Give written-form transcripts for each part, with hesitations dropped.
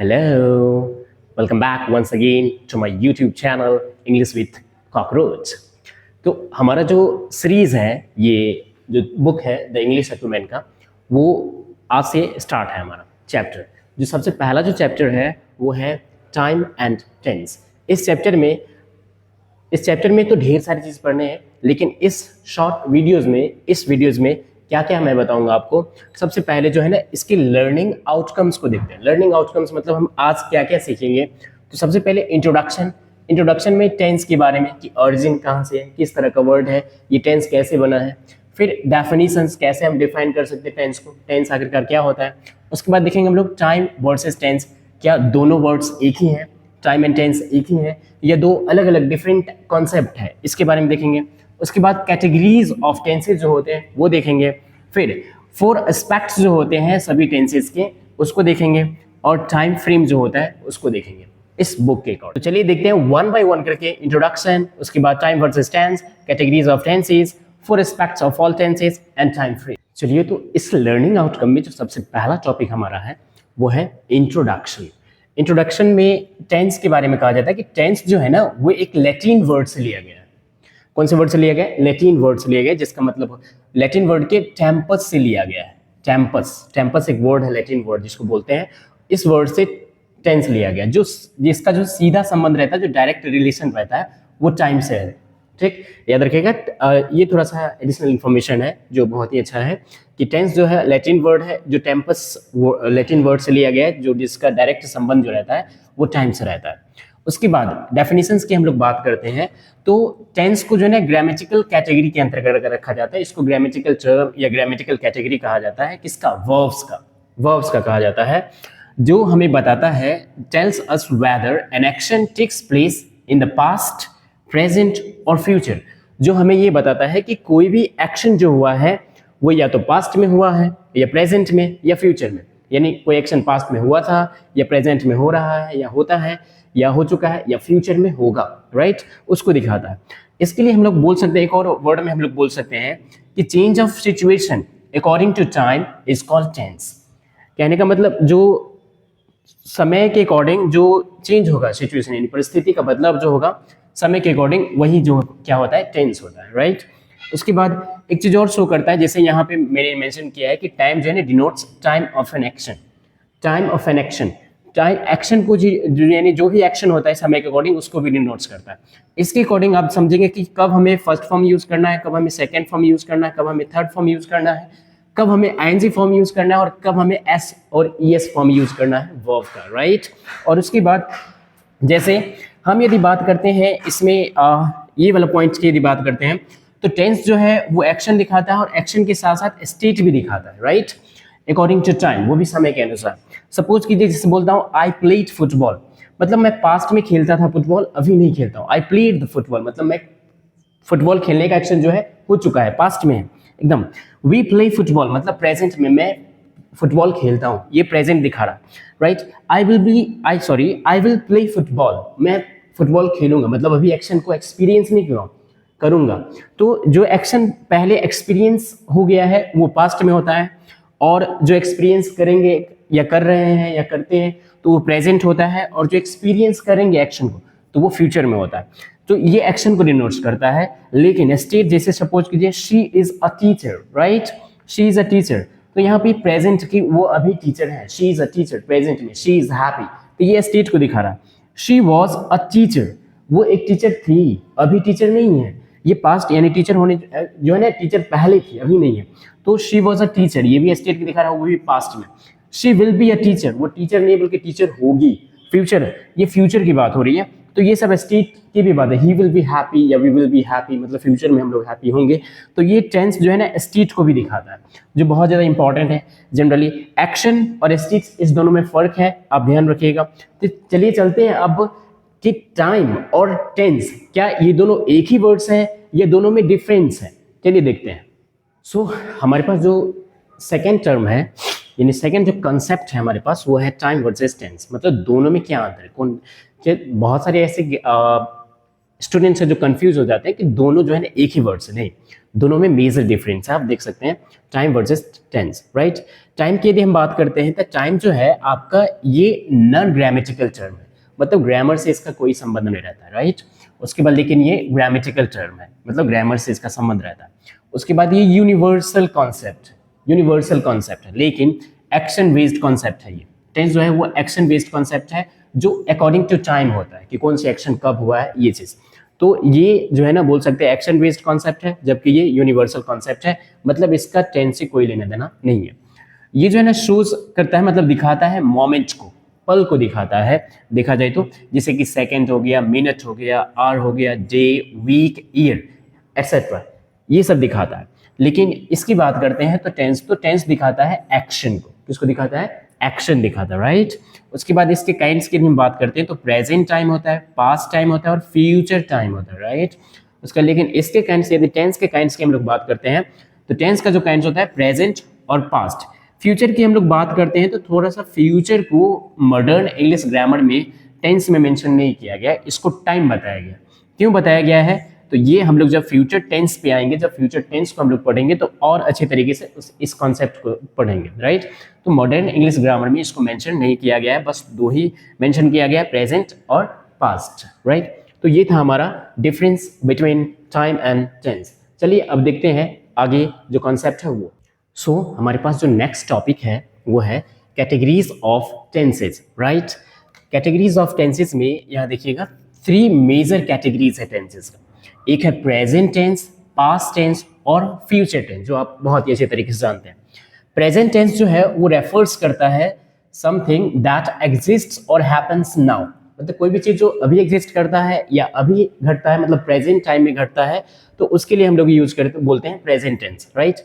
Hello, welcome back once again to my YouTube channel English with Cockroach। तो हमारा जो series है, ये जो बुक है द इंग्लिश एक्सपेरिमेंट का, वो आज से स्टार्ट है हमारा चैप्टर। जो सबसे पहला जो चैप्टर है वो है टाइम एंड टेंस। इस चैप्टर में तो ढेर सारी चीज़ पढ़ने हैं, लेकिन इस वीडियोज़ में क्या क्या मैं बताऊंगा आपको। सबसे पहले जो है ना, इसके लर्निंग आउटकम्स को देखते हैं। लर्निंग आउटकम्स मतलब हम आज क्या क्या सीखेंगे। तो सबसे पहले इंट्रोडक्शन में टेंस के बारे में कि ओरिजिन कहाँ से है, किस तरह का वर्ड है, ये टेंस कैसे बना है। फिर डेफिनेशंस, कैसे हम डिफाइन कर सकते हैं टेंस को, टेंस आखिरकार क्या होता है। उसके बाद देखेंगे हम लोग टाइम वर्सेस टेंस, क्या दोनों वर्ड्स एक ही हैं, टाइम एंड टेंस एक ही है या दो अलग अलग डिफरेंट कॉन्सेप्ट है, इसके बारे में देखेंगे। उसके बाद कैटेगरीज ऑफ टेंसेज जो होते हैं वो देखेंगे। फिर 4 एस्पेक्ट्स जो होते हैं सभी टेंसेज के, उसको देखेंगे। और टाइम फ्रेम जो होता है उसको देखेंगे इस बुक के अकॉर्डिंग। तो चलिए देखते हैं वन बाय वन करके। इंट्रोडक्शन, उसके बाद time versus tense, categories of tenses, 4 aspects of all tenses and time frame. चलिए, तो इस लर्निंग आउटकम में जो सबसे पहला टॉपिक हमारा है वो है इंट्रोडक्शन। इंट्रोडक्शन में टेंस के बारे में कहा जाता है कि टेंस जो है ना, वो एक लैटिन वर्ड से लिया गया है। कौन से वर्ड से लिया गया? लैटिन वर्ड से लिया गया, जिसका मतलब लैटिन वर्ड के टेम्पस से लिया गया है। टेम्पस एक वर्ड है, लैटिन वर्ड जिसको बोलते हैं। इस वर्ड से टेंस लिया गया, जिसका जो सीधा संबंध रहता है, जो डायरेक्ट रिलेशन रहता है, वो टाइम से है। ठीक, याद रखिएगा। ये थोड़ा सा एडिशनल इन्फॉर्मेशन है जो बहुत ही अच्छा है कि टेंस जो है लैटिन वर्ड है, जो टेम्पस लैटिन वर्ड से लिया गया है, जो जिसका डायरेक्ट संबंध जो रहता है वो टाइम से रहता है। उसके बाद डेफिनेशंस की हम लोग बात करते हैं, तो टेंस को जो है ना ग्रामेटिकल कैटेगरी के अंतर्गत रखा जाता है। इसको ग्रामेटिकल टर्म या ग्रामेटिकल कैटेगरी कहा जाता है। किसका? वर्ब्स का कहा जाता है, जो हमें बताता है, tells us whether an action takes place in the past, present और फ्यूचर। जो हमें ये बताता है कि कोई भी एक्शन जो हुआ है वो या तो पास्ट में हुआ है, या प्रेजेंट में, या फ्यूचर में। यानी कोई एक्शन पास्ट में हुआ था, या प्रेजेंट में हो रहा है, या होता है, या हो चुका है, या फ्यूचर में होगा, राइट, उसको दिखाता है। इसके लिए हम लोग बोल सकते हैं, एक और वर्ड में हम लोग बोल सकते हैं कि change of situation according to time is called tense. कहने का मतलब जो समय के अकॉर्डिंग जो चेंज होगा सिचुएशन, यानी परिस्थिति का बदलाव जो होगा समय के अकॉर्डिंग, वही जो क्या होता है, टेंस होता है, राइट। उसके बाद एक चीज और शो करता है, जैसे यहाँ पे मैंने मेंशन किया है कि टाइम जो है denotes time of an action. Time action को यानी जो भी एक्शन होता है समय के अकॉर्डिंग, उसको भी डिनोट्स करता है। इसके अकॉर्डिंग आप समझेंगे कि कब हमें फर्स्ट फॉर्म यूज करना है, कब हमें सेकेंड फॉर्म यूज करना है, कब हमें थर्ड फॉर्म यूज करना है, कब हमें आईएनजी फॉर्म यूज करना है, और कब हमें एस और ईएस फॉर्म यूज करना है वर्ब का, राइट। और उसके बाद जैसे हम यदि बात करते हैं इसमें ये वाला पॉइंट्स की यदि बात करते हैं, तो टेंस जो है वो एक्शन दिखाता है, और एक्शन के साथ साथ स्टेट भी दिखाता है, राइट, अकॉर्डिंग टू टाइम, वो भी समय के अनुसार। सपोज कीजिए, जैसे बोलता हूँ आई प्लेड फुटबॉल, मतलब मैं पास्ट में खेलता था फुटबॉल, अभी नहीं खेलता हूँ। आई प्लेड द फुटबॉल, मतलब मैं फुटबॉल खेलने का एक्शन जो है हो चुका है, पास्ट में है एकदम। वी प्ले फुटबॉल, मतलब प्रेजेंट में मैं फुटबॉल खेलता हूँ, ये प्रेजेंट दिखा रहा, right. I will play football, मैं फुटबॉल खेलूंगा, मतलब अभी एक्शन को एक्सपीरियंस नहीं करूंगा। तो जो एक्शन पहले एक्सपीरियंस हो गया है वो पास्ट में होता है, और जो एक्सपीरियंस करेंगे या कर रहे हैं या करते हैं तो वो प्रेजेंट होता है, और जो एक्सपीरियंस करेंगे एक्शन को तो वो फ्यूचर में होता है। तो ये एक्शन को डिनोट्स करता है। लेकिन स्टेट, जैसे सपोज कीजिए she is a teacher, right, she is a teacher, तो यहाँ पे प्रेजेंट की वो अभी टीचर है, she is a teacher, present में शी इज हैप्पी, तो ये स्टेट को दिखा रहा है। शी वॉज अ टीचर, वो एक टीचर थी, अभी टीचर नहीं है, ये पास्ट यानी टीचर होने जो है ना, टीचर पहले थी अभी नहीं है, तो शी वॉज अ टीचर, ये भी स्टेट को दिखा रहा है, वो भी पास्ट में। She will be a teacher, वो टीचर नहीं बल्कि टीचर होगी, फ्यूचर, ये फ्यूचर की बात हो रही है। तो ये सब स्टेट की भी बात है। ही विल बी हैप्पी या वी विल बी हैप्पी, मतलब फ्यूचर में हम लोग हैप्पी होंगे। तो ये टेंस जो है ना स्टेट को भी दिखाता है, जो बहुत ज़्यादा इंपॉर्टेंट है। जनरली एक्शन और स्टेट, इस दोनों में फर्क है, आप ध्यान रखिएगा। तो चलिए चलते हैं अब कि टाइम और टेंस, क्या ये दोनों एक ही वर्ड्स हैं या दोनों में डिफरेंस है? चलिए देखते हैं। सो हमारे पास जो सेकेंड टर्म है, यानी सेकेंड जो कंसेप्ट है हमारे पास, वो है टाइम वर्सेस टेंस। मतलब दोनों में क्या अंतर है, बहुत सारे ऐसे स्टूडेंट्स से जो कंफ्यूज हो जाते हैं कि दोनों जो है ना एक ही वर्ड से, नहीं, दोनों में मेजर डिफरेंस है। आप देख सकते हैं time versus tense, right. Time की यदि हम बात करते हैं तो टाइम जो है आपका ये नॉन ग्रामेटिकल टर्म है, मतलब ग्रामर से इसका कोई संबंध नहीं रहता है, राइट। उसके बाद लेकिन ये ग्रामेटिकल टर्म है, मतलब ग्रामर से इसका संबंध रहता है। उसके बाद ये यूनिवर्सल कॉन्सेप्ट है, लेकिन एक्शन बेस्ड कॉन्सेप्ट है। ये टेंस जो है वो एक्शन बेस्ड कॉन्सेप्ट है, जो अकॉर्डिंग टू टाइम होता है कि कौन सी एक्शन कब हुआ है, ये चीज। तो ये जो है ना बोल सकते हैं एक्शन बेस्ड कॉन्सेप्ट है, जबकि ये यूनिवर्सल कॉन्सेप्ट है, मतलब इसका टेंस से कोई लेना देना नहीं है। ये जो है ना शोज करता है, मतलब दिखाता है मोमेंट को, पल को दिखाता है देखा जाए तो, जैसे कि सेकंड हो गया, मिनट हो गया, आवर हो गया, डे, वीक, ईयर एक्सेट्रा, ये सब दिखाता है। लेकिन इसकी बात करते हैं तो टेंस दिखाता है एक्शन को। किसको दिखाता है? एक्शन दिखाता है, राइट। उसके बाद इसके काइंड्स की हम बात करते हैं तो प्रेजेंट टाइम होता है, पास्ट टाइम होता है और फ्यूचर टाइम होता है, राइट। उसका लेकिन इसके काइंड्स, यदि टेंस के काइंड्स की हम लोग बात करते हैं तो टेंस का जो काइंड्स होता है प्रेजेंट और पास्ट। फ्यूचर की हम लोग बात करते हैं तो थोड़ा सा फ्यूचर को मॉडर्न इंग्लिश ग्रामर में टेंस में मेंशन नहीं किया गया, इसको टाइम बताया गया। क्यों बताया गया है? तो ये हम लोग जब फ्यूचर टेंस पे आएंगे, जब फ्यूचर टेंस को हम लोग पढ़ेंगे तो और अच्छे तरीके से इस कॉन्सेप्ट को पढ़ेंगे, राइट। तो मॉडर्न इंग्लिश ग्रामर में इसको मेंशन नहीं किया गया है, बस दो ही मेंशन किया गया है, प्रेजेंट और पास्ट, राइट। तो ये था हमारा difference between time and tense. चलिए अब देखते हैं आगे जो कॉन्सेप्ट है वो। सो हमारे पास जो नेक्स्ट टॉपिक है वो है categories of tenses, right. Categories of tenses में यहाँ देखिएगा 3 मेजर कैटेगरीज है टेंसेज का। एक है प्रेजेंट टेंस, पास्ट टेंस और फ्यूचर टेंस, जो आप बहुत ही अच्छे तरीके से जानते हैं। प्रेजेंट टेंस जो है वो रेफर्स करता है समथिंग दैट एग्जिस्ट्स और हैपेंस नाउ, मतलब कोई भी चीज जो अभी एग्जिस्ट करता है या अभी घटता है, मतलब प्रेजेंट टाइम में घटता है, तो उसके लिए हम लोग यूज करते बोलते हैं present tense, right.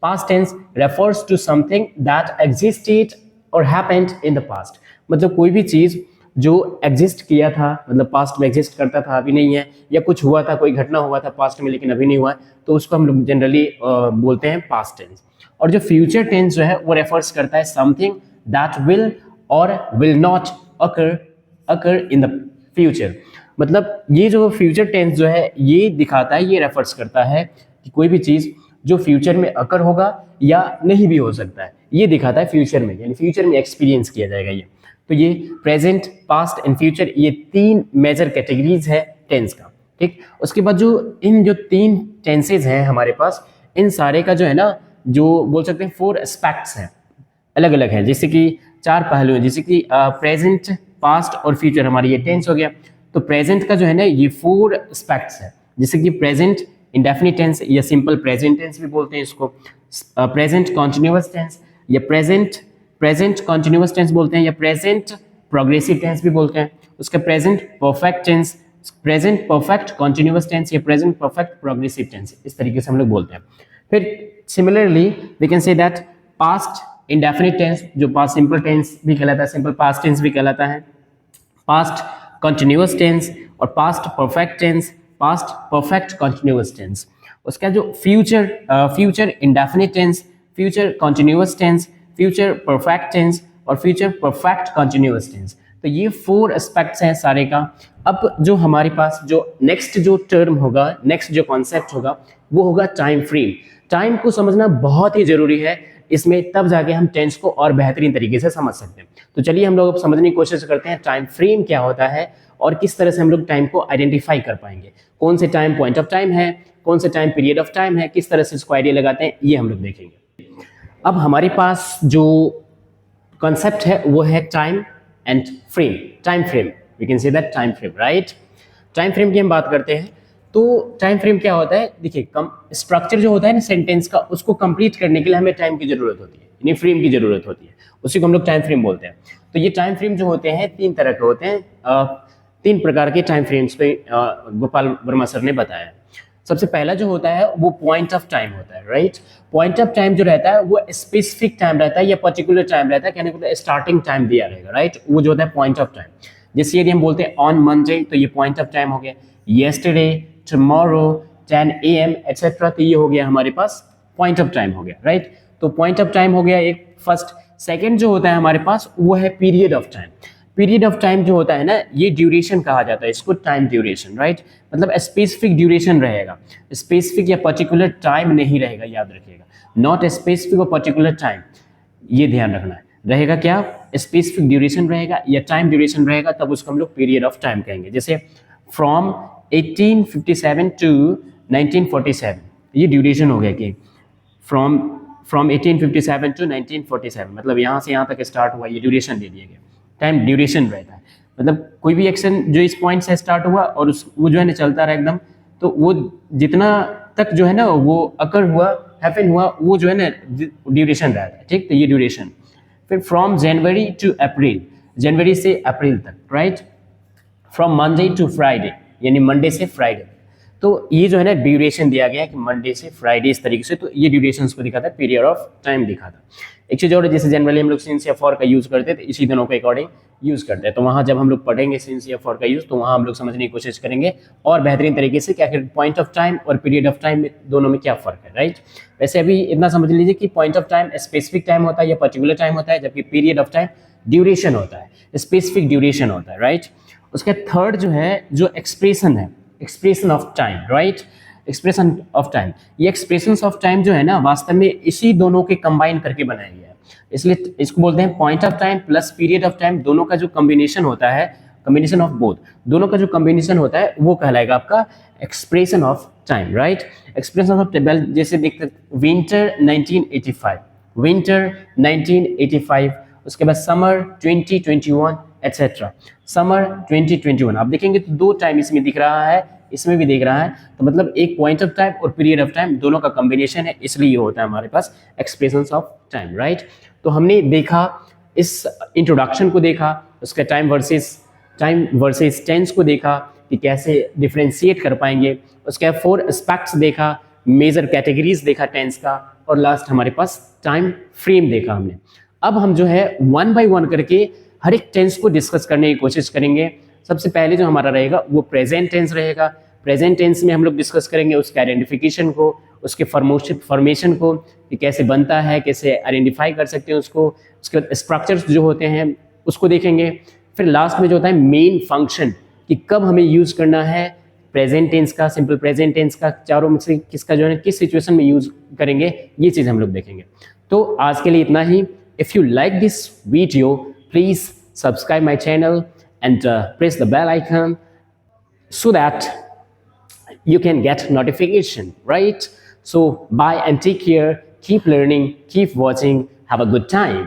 Past tense refers to something that existed और हैपेंड इन द पास्ट, मतलब कोई भी चीज जो एग्जिस्ट किया था, मतलब पास्ट में एग्जिस्ट करता था, अभी नहीं है, या कुछ हुआ था, कोई घटना हुआ था पास्ट में लेकिन अभी नहीं हुआ है, तो उसको हम लोग जनरली बोलते हैं पास्ट टेंस। और जो फ्यूचर टेंस जो है वो रेफर्स करता है समथिंग दैट विल और will not occur in the future, मतलब ये जो फ्यूचर टेंस जो है ये दिखाता है, ये रेफर्स करता है कि कोई भी चीज जो फ्यूचर में अकर होगा या नहीं भी हो सकता है, ये दिखाता है फ्यूचर में, यानी फ्यूचर में एक्सपीरियंस किया जाएगा ये। तो ये प्रेजेंट, पास्ट एंड फ्यूचर, ये 3 मेजर कैटेगरीज है टेंस का, ठीक। उसके बाद जो 3 टेंसेज हैं हमारे पास, इन सारे का जो है ना, जो बोल सकते हैं 4 एस्पेक्ट्स हैं, अलग अलग है, जैसे कि 4 पहलू हैं, जैसे कि प्रेजेंट, पास्ट और फ्यूचर, हमारी ये टेंस हो गया। तो प्रेजेंट का जो है ना ये 4 एस्पेक्ट्स है, जैसे कि प्रेजेंट इंडेफिनिट टेंस या सिंपल प्रेजेंट टेंस भी बोलते हैं इसको, प्रेजेंट कॉन्टिन्यूअस टेंस या प्रेजेंट कॉन्टिन्यूअस टेंस बोलते हैं, या प्रेजेंट प्रोग्रेसिव टेंस भी बोलते हैं। उसका present perfect tense, present perfect continuous tense या प्रेजेंट परफेक्ट प्रोग्रेसिव टेंस, इस तरीके से हम लोग बोलते हैं। फिर similarly we can say that past indefinite tense, जो पास्ट सिंपल टेंस भी कहलाता है, सिंपल पास्ट टेंस भी कहलाता है, पास्ट कॉन्टिन्यूअस टेंस और past perfect tense, past perfect continuous tense. उसका जो future indefinite tense, future continuous tense, future perfect tense और फ्यूचर परफेक्ट कॉन्टिन्यूअस टेंस। तो ये 4 एस्पेक्ट्स हैं सारे का। अब जो हमारे पास जो नेक्स्ट जो टर्म होगा, नेक्स्ट जो कॉन्सेप्ट होगा वो होगा टाइम फ्रेम। टाइम को समझना बहुत ही जरूरी है इसमें, तब जाके हम टेंस को और बेहतरीन तरीके से समझ सकते हैं। तो चलिए हम लोग अब समझने की कोशिश करते हैं टाइम फ्रेम क्या होता है और किस तरह से हम लोग टाइम को आइडेंटिफाई कर पाएंगे, कौन से टाइम पॉइंट ऑफ टाइम है, कौन से टाइम पीरियड ऑफ टाइम है, किस तरह से इसको आइडिया लगाते हैं, ये हम लोग देखेंगे। अब हमारे पास जो कॉन्सेप्ट है वो है time and frame, time frame, we can say that time frame, right. Time frame की हम बात करते हैं तो टाइम फ्रेम क्या होता है, देखिए स्ट्रक्चर जो होता है ना सेंटेंस का, उसको कंप्लीट करने के लिए हमें टाइम की जरूरत होती है, यानी फ्रेम की जरूरत होती है, उसी को हम लोग टाइम फ्रेम बोलते हैं। तो ये टाइम फ्रेम जो होते हैं 3 तरह के होते हैं, 3 प्रकार के टाइम फ्रेम्स पे गोपाल वर्मा सर ने बताया। सबसे पहला जो होता है वो पॉइंट ऑफ टाइम होता है, राइट। पॉइंट ऑफ टाइम जो रहता है वो स्पेसिफिक टाइम रहता है या पर्टिकुलर टाइम रहता है, कहने को स्टार्टिंग टाइम दिया रहेगा, राइट। वो जो होता है पॉइंट ऑफ टाइम, जैसे यदि हम बोलते हैं ऑन मंडे तो ये पॉइंट ऑफ टाइम हो गया, येस्टरडे, टुमारो, 10 AM एक्सेट्रा, तो ये हो गया हमारे पास पॉइंट ऑफ टाइम हो गया, राइट। तो पॉइंट ऑफ टाइम हो गया एक फर्स्ट। सेकेंड जो होता है हमारे पास वो है period of time. Period of time जो होता है ना, ये ड्यूरेशन कहा जाता है इसको, टाइम ड्यूरेशन, राइट। मतलब स्पेसिफिक ड्यूरेशन रहेगा, स्पेसिफिक या पर्टिकुलर टाइम नहीं रहेगा, याद रखिएगा, नॉट स्पेसिफिक और पर्टिकुलर टाइम, ये ध्यान रखना है। रहेगा क्या, स्पेसिफिक ड्यूरेशन रहेगा या टाइम ड्यूरेशन रहेगा, तब उसको हम लोग पीरियड ऑफ टाइम कहेंगे। जैसे फ्रॉम 1857 टू 1947, ये ड्यूरेशन हो गया कि फ्रॉम 1857 टू 1947, मतलब यहाँ से यहाँ तक स्टार्ट हुआ, ये ड्यूरेशन दे दिया गया, टाइम ड्यूरेशन रहता है। मतलब कोई भी एक्शन जो इस पॉइंट से स्टार्ट हुआ और वो जो है ना चलता रहा एकदम, तो वो जितना तक जो है ना वो अकर हुआ, हैपन हुआ, वो जो है ना ड्यूरेशन रहता है, ठीक। तो ये ड्यूरेशन। फिर फ्रॉम जनवरी टू अप्रैल, जनवरी से अप्रैल तक, right. From Monday to Friday, यानी मंडे से फ्राइडे, तो ये जो है ना ड्यूरेशन दिया गया है कि मंडे से फ्राइडे इस तरीके से, तो ये ड्यूरेशन को दिखाता है, पीरियड ऑफ टाइम दिखाता। एक चीज़ और है, जैसे जनरली हम लोग सिंस या फॉर का यूज़ करते हैं, तो इसी दिनों के अकॉर्डिंग यूज़ करते हैं। तो वहाँ जब हम लोग पढ़ेंगे सिंस या फॉर का यूज़, तो वहाँ हम लोग समझने की कोशिश करेंगे और बेहतरीन तरीके से, क्या पॉइंट ऑफ टाइम और पीरियड ऑफ टाइम में दोनों में क्या फ़र्क है, राइट। वैसे अभी इतना समझ लीजिए कि point of time specific time होता है या पर्टिकुलर टाइम होता है, जबकि पीरियड ऑफ टाइम ड्यूरेशन होता है, स्पेसिफिक ड्यूरेशन होता है, राइट। उसके थर्ड जो है, जो एक्सप्रेशन है, expression of time, right, expression of time. ये एक्सप्रेशन ऑफ टाइम जो है ना, वास्तव में इसी दोनों के कंबाइन करके बनाया गया है, इसलिए इसको बोलते हैं point of time plus period of time, दोनों का जो कॉम्बिनेशन होता है, कॉम्बिनेशन ऑफ बोथ, दोनों का जो कॉम्बिनेशन होता है वो कहलाएगा आपका expression of time, right. Expression of time, जैसे देखते विंटर 1985, विंटर 1985, उसके बाद समर 2021 एटसेट्रा, समर 2021। आप देखेंगे तो दो टाइम इसमें दिख रहा है, इसमें भी दिख रहा है, तो मतलब एक पॉइंट ऑफ टाइम और पीरियड ऑफ टाइम दोनों का कॉम्बिनेशन है, इसलिए ये होता है हमारे पास एक्सप्रेशंस ऑफ टाइम, राइट। तो हमने देखा, इस इंट्रोडक्शन को देखा, उसका टाइम वर्सेस टेंस को देखा कि कैसे डिफ्रेंशिएट कर पाएंगे, उसके 4 एस्पेक्ट्स देखा, मेजर कैटेगरीज देखा टेंस का, और लास्ट हमारे पास टाइम फ्रेम देखा हमने। अब हम जो है 1 बाय 1 करके हर एक टेंस को डिस्कस करने की कोशिश करेंगे। सबसे पहले जो हमारा रहेगा वो प्रेजेंट टेंस रहेगा। प्रेजेंट टेंस में हम लोग डिस्कस करेंगे उसके आइडेंटिफिकेशन को, उसके फॉर्मेशन को, कि कैसे बनता है, कैसे आइडेंटिफाई कर सकते हैं उसको, उसके बाद स्ट्रक्चर्स जो होते हैं उसको देखेंगे। फिर लास्ट में जो होता है मेन फंक्शन, कि कब हमें यूज़ करना है प्रेजेंट टेंस का, सिंपल प्रेजेंट टेंस का, चारों में से किसका जो है किस सिचुएशन में यूज़ करेंगे, ये चीज़ हम लोग देखेंगे। तो आज के लिए इतना ही। If you like this video, please subscribe my channel and press the bell icon so that you can get notification, right? So bye and take care, keep learning, keep watching, have a good time.